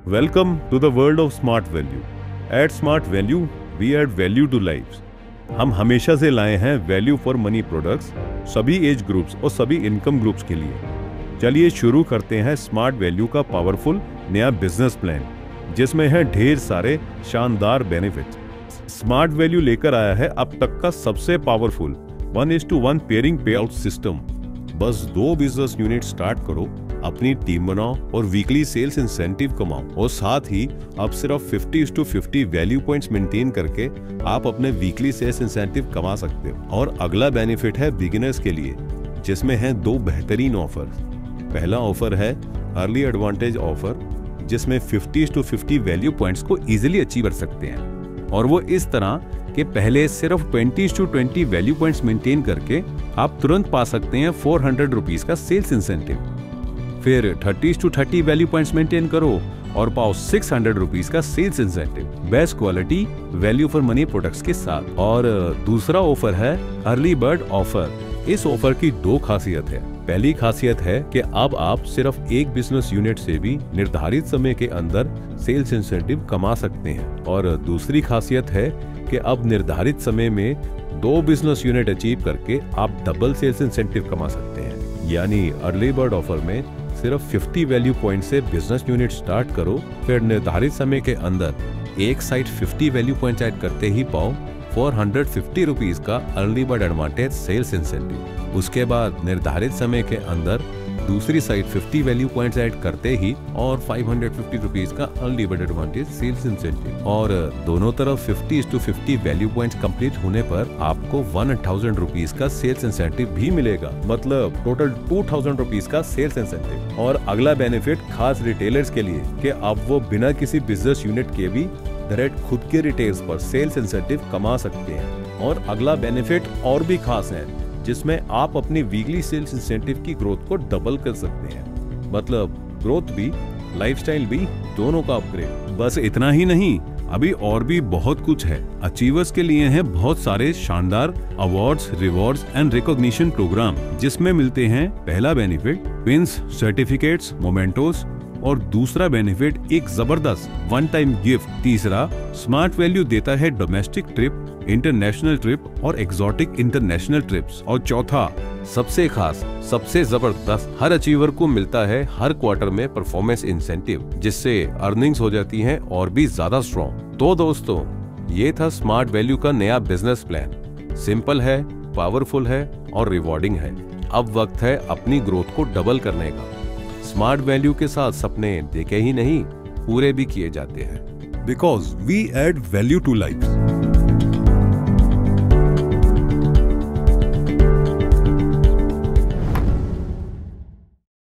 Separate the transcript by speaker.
Speaker 1: Welcome to the world of Smart Value. At Smart Value, we add value to lives. हम हमेशा से लाए हैं वैल्यू फॉर मनी प्रोडक्ट्स सभी age groups और सभी इनकम ग्रुप्स के लिए। चलिए शुरू करते हैं स्मार्ट वैल्यू का पावरफुल नया बिजनेस प्लान, जिसमें है ढेर सारे शानदार बेनिफिट्स। स्मार्ट वैल्यू लेकर आया है अब तक का सबसे पावरफुल 1:1 पेयरिंग पे आउट सिस्टम। बस 2 बिजनेस यूनिट स्टार्ट करो, अपनी टीम बनाओ और वीकली सेल्स इंसेंटिव कमाओ, और साथ ही अब सिर्फ 50:50 वैल्यू पॉइंट्स मेंटेन करके आप अपने वीकली सेल्स इंसेंटिव कमा सकते हो। और अगला बेनिफिट है बिगिनर्स के लिए, जिसमें हैं 2 बेहतरीन ऑफर। पहला ऑफर है अर्ली एडवांटेज ऑफर, जिसमें 50:50 वैल्यू पॉइंट्स को इजीली अचीव कर सकते हैं, और वो इस तरह कि पहले सिर्फ 20:20 वैल्यू पॉइंट्स मेंटेन करके आप तुरंत पा सकते हैं 400 रुपीज का सेल्स इंसेंटिव। फिर 30:30 वैल्यू पॉइंट्स मेंटेन करो और पाओ 600 रुपीज का sales incentive, best quality value for money products के साथ। और दूसरा ऑफर है अर्ली बर्ड ऑफर। इस ऑफर की 2 खासियत है। पहली खासियत है कि अब आप सिर्फ एक बिजनेस यूनिट से भी निर्धारित समय के अंदर सेल्स इंसेंटिव कमा सकते हैं, और दूसरी खासियत है कि अब निर्धारित समय में 2 बिजनेस यूनिट अचीव करके आप डबल सेल्स इंसेंटिव कमा सकते हैं। यानी अर्ली बर्ड ऑफर में सिर्फ 50 वैल्यू पॉइंट से बिजनेस यूनिट स्टार्ट करो, फिर निर्धारित समय के अंदर एक साइड 50 वैल्यू पॉइंट ऐड करते ही पाओ 450 रुपीज का early bird advantage sales incentive. उसके बाद निर्धारित समय के अंदर दूसरी साइड 50 वैल्यू पॉइंट्स ऐड करते ही और 550 रुपीज का early bird advantage sales incentive. और दोनों तरफ 50:50 वैल्यू पॉइंट्स कंप्लीट होने पर आपको 1000 रुपीज का सेल्स इंसेंटिव भी मिलेगा, मतलब टोटल 2000 रुपीज का सेल्स इंसेंटिव। और अगला बेनिफिट खास रिटेलर्स के लिए कि अब वो बिना किसी बिजनेस यूनिट के भी डायरेक्ट खुद के रिटेल्स पर सेल्स इंसेंटिव कमा सकते हैं। और अगला बेनिफिट और भी खास है, जिसमें आप अपनी वीकली सेल्स इंसेंटिव की ग्रोथ को डबल कर सकते हैं, मतलब ग्रोथ भी लाइफस्टाइल भी दोनों का अपग्रेड। बस इतना ही नहीं, अभी और भी बहुत कुछ है। अचीवर्स के लिए हैं बहुत सारे शानदार awards, rewards and recognition program, जिसमें मिलते हैं पहला बेनिफिट पिन्स, सर्टिफिकेट्स, मोमेंटोस, और दूसरा बेनिफिट एक जबरदस्त वन टाइम गिफ्ट। तीसरा, स्मार्ट वैल्यू देता है डोमेस्टिक ट्रिप, इंटरनेशनल ट्रिप और एक्सोटिक इंटरनेशनल ट्रिप्स। और चौथा, सबसे खास, सबसे जबरदस्त, हर अचीवर को मिलता है हर क्वार्टर में परफॉर्मेंस इंसेंटिव, जिससे अर्निंग्स हो जाती हैं और भी ज्यादा स्ट्रॉन्ग। तो दोस्तों, ये था स्मार्ट वैल्यू का नया बिजनेस प्लान। सिंपल है, पावरफुल है और रिवॉर्डिंग है। अब वक्त है अपनी ग्रोथ को डबल करने का। स्मार्ट वैल्यू के साथ सपने देखे ही नहीं, पूरे भी किए जाते हैं। Because we add value to life.